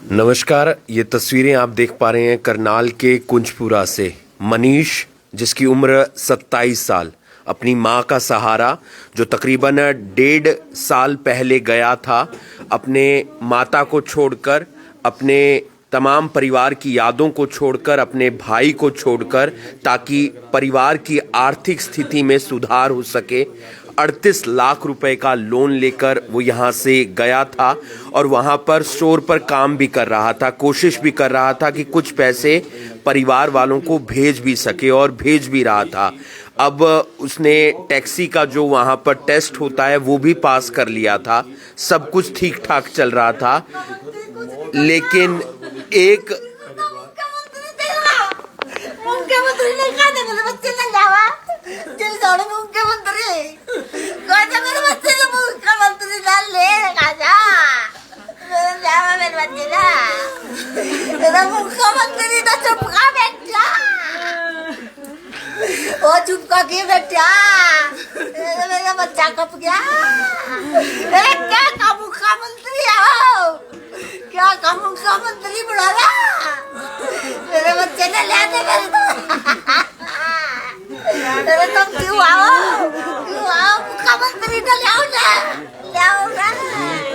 नमस्कार। ये तस्वीरें आप देख पा रहे हैं करनाल के कुंजपुरा से। मनीष, जिसकी उम्र 27 साल, अपनी मां का सहारा, जो तकरीबन 1.5 साल पहले गया था अपने माता को छोड़कर, अपने तमाम परिवार की यादों को छोड़कर, अपने भाई को छोड़कर, ताकि परिवार की आर्थिक स्थिति में सुधार हो सके। 38 लाख रुपए का लोन लेकर वो यहाँ से गया था और वहाँ पर स्टोर पर काम भी कर रहा था, कोशिश भी कर रहा था कि कुछ पैसे परिवार वालों को भेज भी सके, और भेज भी रहा था। अब उसने टैक्सी का जो वहाँ पर टेस्ट होता है वो भी पास कर लिया था, सब कुछ ठीक ठाक चल रहा था। लेकिन एक मुख्यमंत्री ने कहा था मेरे बच्चे ने जावा जल्दी दौड़ो मुख्यमंत्री कहा था मेरे बच्चे ने मुख्यमंत्री डाल ले कहा जा मेरे जावा मेरे बच्चे ना मेरा मुख्यमंत्री तो चुपका बैठा वो चुपका के बैठा मेरा बच्चा कब गया क्या का मुख्यमंत्री आओ क्या का मुख्यमंत्री बुला रहा मेरे बच्चे ने ले दे मेरे तुम क्यों आओ मुख्यमंत्री तो ले आओ ना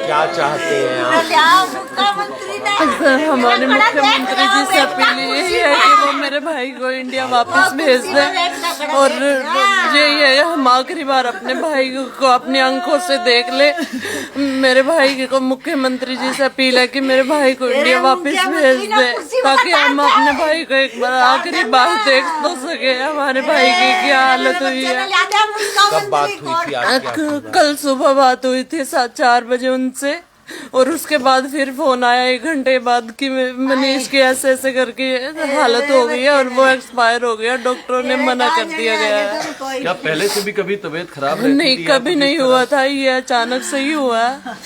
क्या चाहते हैं आप? ले आओ मुख्यमंत्री ने हमारे मुख्यमंत्री जी से अपील यही है कि वो मेरे भाई को इंडिया वापस भेज दें, और यही है हम आखिरी बार अपने भाई को अपनी आंखों से देख ले। मेरे भाई को मुख्यमंत्री जी से अपील है कि मेरे भाई को इंडिया वापस भेज दें, ताकि हम अपने भाई को एक बार आखिरी बार देख तो सके। हमारे भाई की क्या हालत हुई है। कब बात हुई थी आपकी? कल सुबह बात हुई थी 4 बजे उनसे, और उसके बाद फिर फोन आया 1 घंटे बाद कि मनीष की ऐसे करके हालत हो गई है और वो एक्सपायर हो गया, डॉक्टरों ने मना कर दिया गया है। क्या पहले से भी कभी तबीयत खराब रहती नहीं, कभी नहीं हुआ था, ये अचानक से ही हुआ है,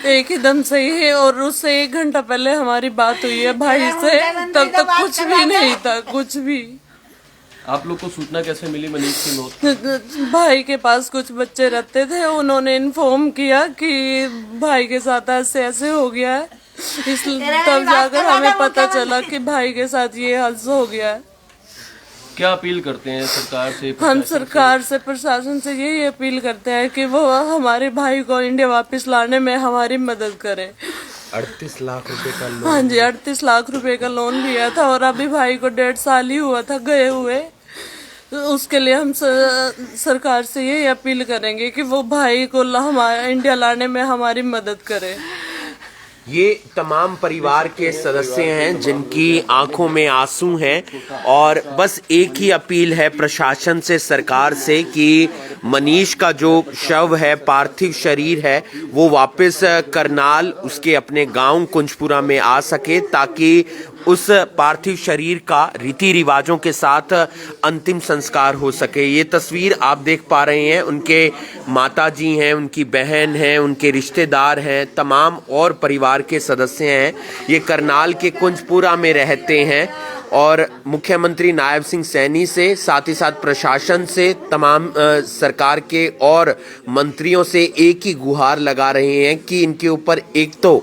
एक ही दम से ही है। और उससे 1 घंटा पहले हमारी बात हुई है भाई से, तब तक कुछ भी नहीं था, कुछ भी। आप लोग को सूचना कैसे मिली मनीष की मौत? भाई के पास कुछ बच्चे रहते थे, उन्होंने इन्फॉर्म किया कि भाई के साथ ऐसे ऐसे हो गया है, इसलिए तब जाकर हमें पता चला कि भाई के साथ ये हादसा हो गया है। क्या अपील करते हैं सरकार से? हम सरकार से, प्रशासन से यही अपील करते हैं कि वो हमारे भाई को इंडिया वापस लाने में हमारी मदद करे। 38 लाख रुपए का लोन? हाँ जी, 38 लाख रुपए का लोन लिया था, और अभी भाई को 1.5 साल ही हुआ था गए हुए। तो उसके लिए हम सरकार से यही अपील करेंगे कि वो भाई को हमारे इंडिया लाने में हमारी मदद करे। ये तमाम परिवार के सदस्य हैं जिनकी आंखों में आंसू हैं, और बस एक ही अपील है प्रशासन से, सरकार से, कि मनीष का जो शव है, पार्थिव शरीर है, वो वापस करनाल उसके अपने गांव कुंजपुरा में आ सके, ताकि उस पार्थिव शरीर का रीति रिवाजों के साथ अंतिम संस्कार हो सके। ये तस्वीर आप देख पा रहे हैं, उनके माताजी हैं, उनकी बहन हैं, उनके रिश्तेदार हैं, तमाम और परिवार के सदस्य हैं। ये करनाल के कुंजपुरा में रहते हैं, और मुख्यमंत्री नायब सिंह सैनी से, साथ ही साथ प्रशासन से, तमाम सरकार के और मंत्रियों से एक ही गुहार लगा रहे हैं कि इनके ऊपर एक तो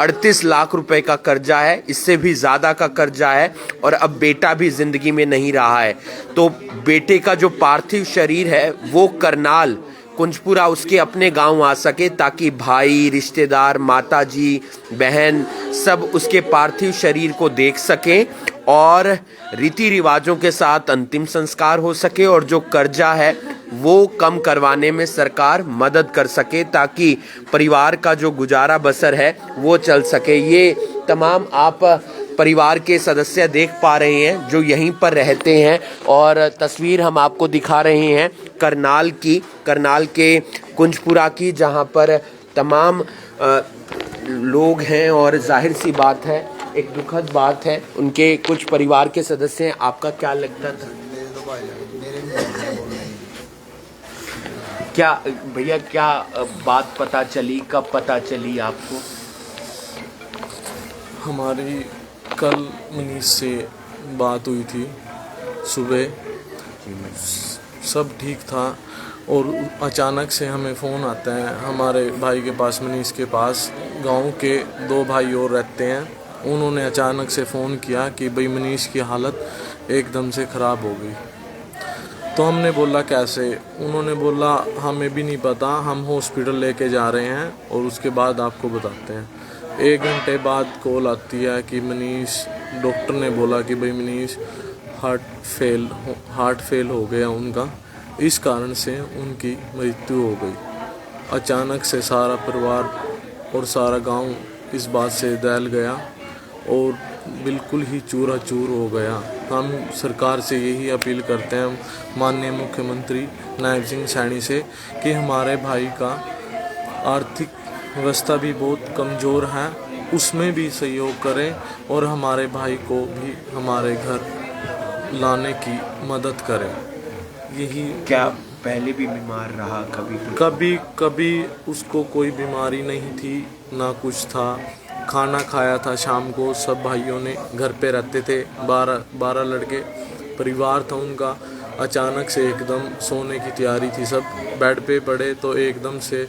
38 लाख रुपए का कर्जा है, इससे भी ज़्यादा का कर्जा है, और अब बेटा भी ज़िंदगी में नहीं रहा है। तो बेटे का जो पार्थिव शरीर है वो करनाल कुंजपुरा उसके अपने गांव आ सके, ताकि भाई, रिश्तेदार, माताजी, बहन सब उसके पार्थिव शरीर को देख सकें और रीति रिवाजों के साथ अंतिम संस्कार हो सके, और जो कर्जा है वो कम करवाने में सरकार मदद कर सके, ताकि परिवार का जो गुजारा बसर है वो चल सके। ये तमाम आप परिवार के सदस्य देख पा रहे हैं जो यहीं पर रहते हैं, और तस्वीर हम आपको दिखा रहे हैं करनाल की, करनाल के कुंजपुरा की, जहां पर तमाम लोग हैं, और जाहिर सी बात है, एक दुखद बात है। उनके कुछ परिवार के सदस्य हैं। आपका क्या लगता था? क्या भैया, क्या बात पता चली, कब पता चली आपको? हमारी कल मनीष से बात हुई थी सुबह, सब ठीक था, और अचानक से हमें फ़ोन आता है हमारे भाई के पास, मनीष के पास। गांव के 2 भाई और रहते हैं, उन्होंने अचानक से फ़ोन किया कि भाई मनीष की हालत एकदम से ख़राब हो गई। तो हमने बोला कैसे? उन्होंने बोला हमें भी नहीं पता, हम हॉस्पिटल लेके जा रहे हैं और उसके बाद आपको बताते हैं। 1 घंटे बाद कॉल आती है कि मनीष, डॉक्टर ने बोला कि भाई मनीष हार्ट फेल हो गया उनका, इस कारण से उनकी मृत्यु हो गई। अचानक से सारा परिवार और सारा गांव इस बात से दहल गया और बिल्कुल ही चूर हो गया। हम सरकार से यही अपील करते हैं, माननीय मुख्यमंत्री नायब सिंह सैनी से, कि हमारे भाई का आर्थिक व्यवस्था भी बहुत कमज़ोर है, उसमें भी सहयोग करें और हमारे भाई को भी हमारे घर लाने की मदद करें। यही क्या पहले भी बीमार रहा कभी? कभी उसको कोई बीमारी नहीं थी, ना कुछ था। खाना खाया था शाम को, सब भाइयों ने घर पे रहते थे, 12 लड़के परिवार था उनका। अचानक से एकदम सोने की तैयारी थी, सब बेड पे पड़े तो एकदम से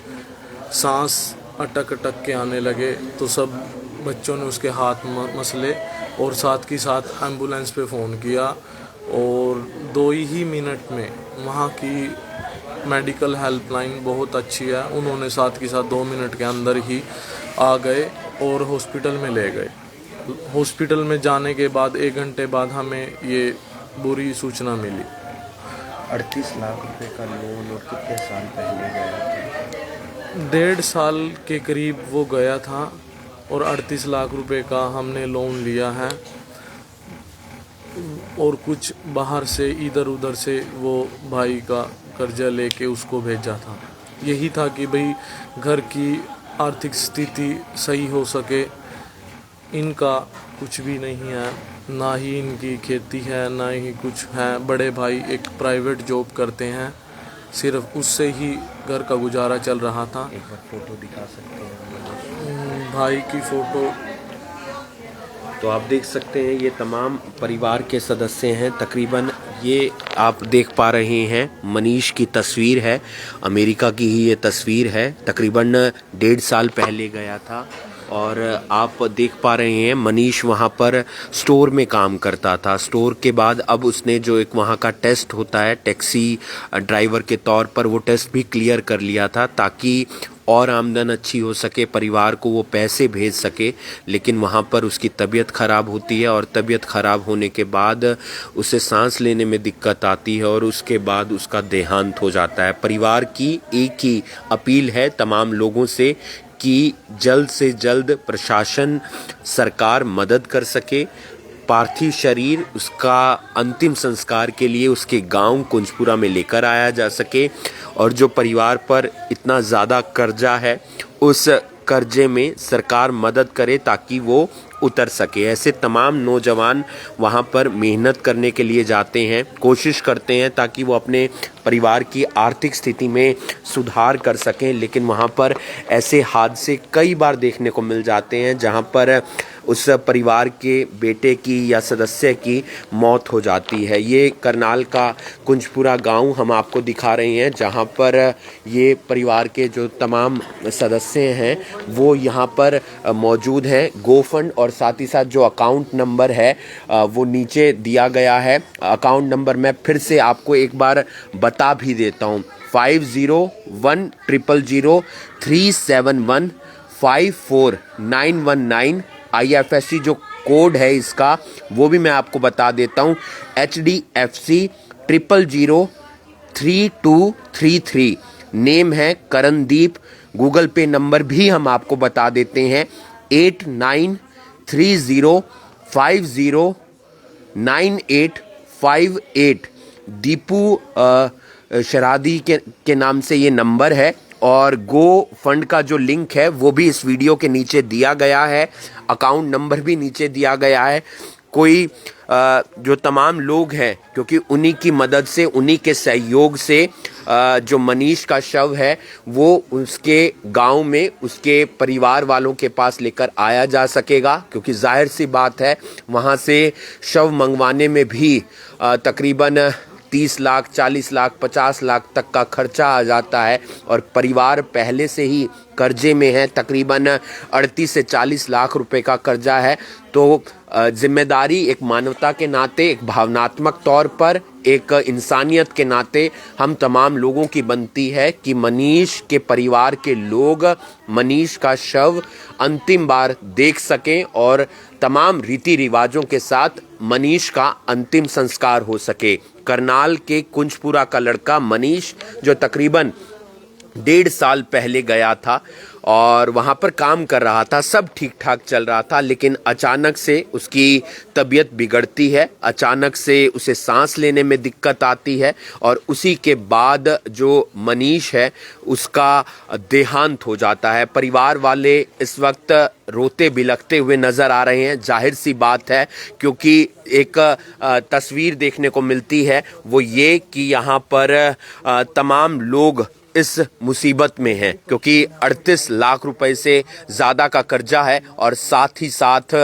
सांस अटक के आने लगे, तो सब बच्चों ने उसके हाथ मसले और साथ ही साथ एम्बुलेंस पे फ़ोन किया और 2 ही मिनट में वहाँ की मेडिकल हेल्पलाइन बहुत अच्छी है, उन्होंने साथ ही साथ 2 मिनट के अंदर ही आ गए और हॉस्पिटल में ले गए। हॉस्पिटल में जाने के बाद 1 घंटे बाद हमें ये बुरी सूचना मिली। 38 लाख रुपए का लोन, और कितने साल पहले गया था? 1.5 साल के करीब वो गया था और 38 लाख रुपए का हमने लोन लिया है और कुछ बाहर से इधर उधर से वो भाई का कर्जा लेके उसको भेजा था। यही था कि भाई घर की आर्थिक स्थिति सही हो सके। इनका कुछ भी नहीं है, ना ही इनकी खेती है, ना ही कुछ है। बड़े भाई एक प्राइवेट जॉब करते हैं, सिर्फ उससे ही घर का गुजारा चल रहा था। एक बार फोटो दिखा सकते हैं भाई की फ़ोटो? तो आप देख सकते हैं ये तमाम परिवार के सदस्य हैं। तकरीबन ये आप देख पा रहे हैं मनीष की तस्वीर है, अमेरिका की ही ये तस्वीर है। तकरीबन 1.5 साल पहले गया था और आप देख पा रहे हैं मनीष वहाँ पर स्टोर में काम करता था। स्टोर के बाद अब उसने जो एक वहाँ का टेस्ट होता है टैक्सी ड्राइवर के तौर पर, वो टेस्ट भी क्लियर कर लिया था ताकि और आमदन अच्छी हो सके, परिवार को वो पैसे भेज सके। लेकिन वहाँ पर उसकी तबीयत ख़राब होती है और तबीयत ख़राब होने के बाद उसे सांस लेने में दिक्कत आती है और उसके बाद उसका देहांत हो जाता है। परिवार की एक ही अपील है तमाम लोगों से कि जल्द से जल्द प्रशासन, सरकार मदद कर सके, पार्थिव शरीर उसका अंतिम संस्कार के लिए उसके गांव कुंजपुरा में लेकर आया जा सके और जो परिवार पर इतना ज़्यादा कर्जा है उस कर्जे में सरकार मदद करे ताकि वो उतर सके। ऐसे तमाम नौजवान वहाँ पर मेहनत करने के लिए जाते हैं, कोशिश करते हैं ताकि वो अपने परिवार की आर्थिक स्थिति में सुधार कर सकें, लेकिन वहाँ पर ऐसे हादसे कई बार देखने को मिल जाते हैं जहाँ पर उस परिवार के बेटे की या सदस्य की मौत हो जाती है। ये करनाल का कुंजपुरा गांव हम आपको दिखा रहे हैं जहां पर ये परिवार के जो तमाम सदस्य हैं वो यहां पर मौजूद हैं। गो फंड और साथ ही साथ जो अकाउंट नंबर है वो नीचे दिया गया है। अकाउंट नंबर मैं फिर से आपको एक बार बता भी देता हूँ, 50100037154919। IFSC जो कोड है इसका वो भी मैं आपको बता देता हूँ, HDFC 0003233। नेम है करणदीप। गूगल पे नंबर भी हम आपको बता देते हैं, 8930509858। दीपू शरादी के नाम से ये नंबर है और गो फंड का जो लिंक है वो भी इस वीडियो के नीचे दिया गया है, अकाउंट नंबर भी नीचे दिया गया है। कोई जो तमाम लोग हैं, क्योंकि उन्हीं की मदद से, उन्हीं के सहयोग से जो मनीष का शव है वो उसके गांव में उसके परिवार वालों के पास लेकर आया जा सकेगा, क्योंकि जाहिर सी बात है वहां से शव मंगवाने में भी तकरीबन 30 लाख, 40 लाख, 50 लाख तक का खर्चा आ जाता है और परिवार पहले से ही कर्जे में है। तकरीबन 38 से 40 लाख रुपए का कर्जा है। तो जिम्मेदारी एक मानवता के नाते, एक भावनात्मक तौर पर, एक इंसानियत के नाते हम तमाम लोगों की बनती है कि मनीष के परिवार के लोग मनीष का शव अंतिम बार देख सकें और तमाम रीति रिवाजों के साथ मनीष का अंतिम संस्कार हो सके। करनाल के कुंजपुरा का लड़का मनीष, जो तकरीबन 1.5 साल पहले गया था और वहाँ पर काम कर रहा था, सब ठीक ठाक चल रहा था, लेकिन अचानक से उसकी तबीयत बिगड़ती है, अचानक से उसे सांस लेने में दिक्कत आती है और उसी के बाद जो मनीष है उसका देहांत हो जाता है। परिवार वाले इस वक्त रोते बिलखते हुए नज़र आ रहे हैं। जाहिर सी बात है, क्योंकि एक तस्वीर देखने को मिलती है वो ये कि यहाँ पर तमाम लोग इस मुसीबत में हैं, क्योंकि 38 लाख रुपए से ज़्यादा का कर्जा है और साथ ही साथ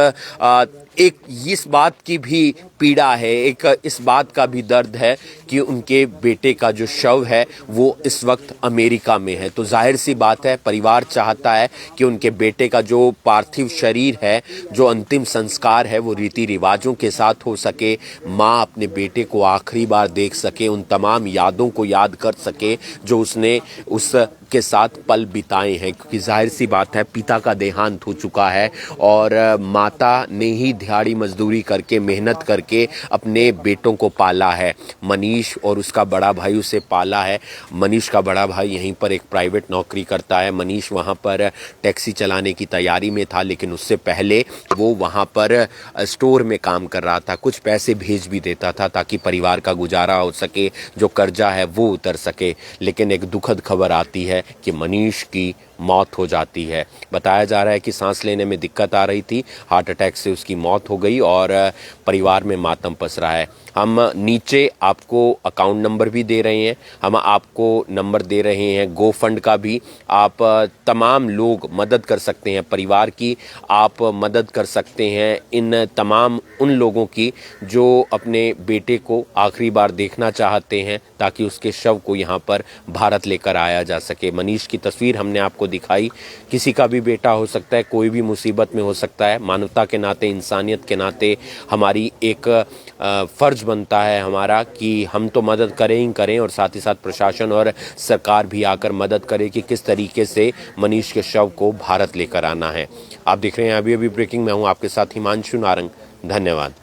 एक इस बात की भी पीड़ा है, एक इस बात का भी दर्द है कि उनके बेटे का जो शव है वो इस वक्त अमेरिका में है। तो जाहिर सी बात है, परिवार चाहता है कि उनके बेटे का जो पार्थिव शरीर है, जो अंतिम संस्कार है, वो रीति रिवाजों के साथ हो सके, माँ अपने बेटे को आखिरी बार देख सके, उन तमाम यादों को याद कर सके जो उसने उसके साथ पल बिताए हैं। क्योंकि जाहिर सी बात है, पिता का देहांत हो चुका है और माता ने ही दिहाड़ी मजदूरी करके, मेहनत करके अपने बेटों को पाला है। मनीष और उसका बड़ा भाई उसे पाला है। मनीष का बड़ा भाई यहीं पर एक प्राइवेट नौकरी करता है। मनीष वहाँ पर टैक्सी चलाने की तैयारी में था, लेकिन उससे पहले वो वहाँ पर स्टोर में काम कर रहा था, कुछ पैसे भेज भी देता था ताकि परिवार का गुजारा हो सके, जो कर्जा है वो उतर सके। लेकिन एक दुखद खबर आती है कि मनीष की मौत हो जाती है। बताया जा रहा है कि सांस लेने में दिक्कत आ रही थी, हार्ट अटैक से उसकी मौत हो गई और परिवार में मातम पस रहा है। हम नीचे आपको अकाउंट नंबर भी दे रहे हैं, हम आपको नंबर दे रहे हैं गो फंड का भी। आप तमाम लोग मदद कर सकते हैं, परिवार की आप मदद कर सकते हैं, इन तमाम उन लोगों की जो अपने बेटे को आखिरी बार देखना चाहते हैं ताकि उसके शव को यहाँ पर भारत लेकर आया जा सके। मनीष की तस्वीर हमने आपको दिखाई। किसी का भी बेटा हो सकता है, कोई भी मुसीबत में हो सकता है। मानवता के नाते, इंसानियत के नाते हमारी एक फ़र्ज बनता है हमारा कि हम तो मदद करें ही करें और साथ ही साथ प्रशासन और सरकार भी आकर मदद करे कि किस तरीके से मनीष के शव को भारत लेकर आना है। आप देख रहे हैं अभी अभी ब्रेकिंग में हूँ आपके साथ हिमांशु नारंग। धन्यवाद।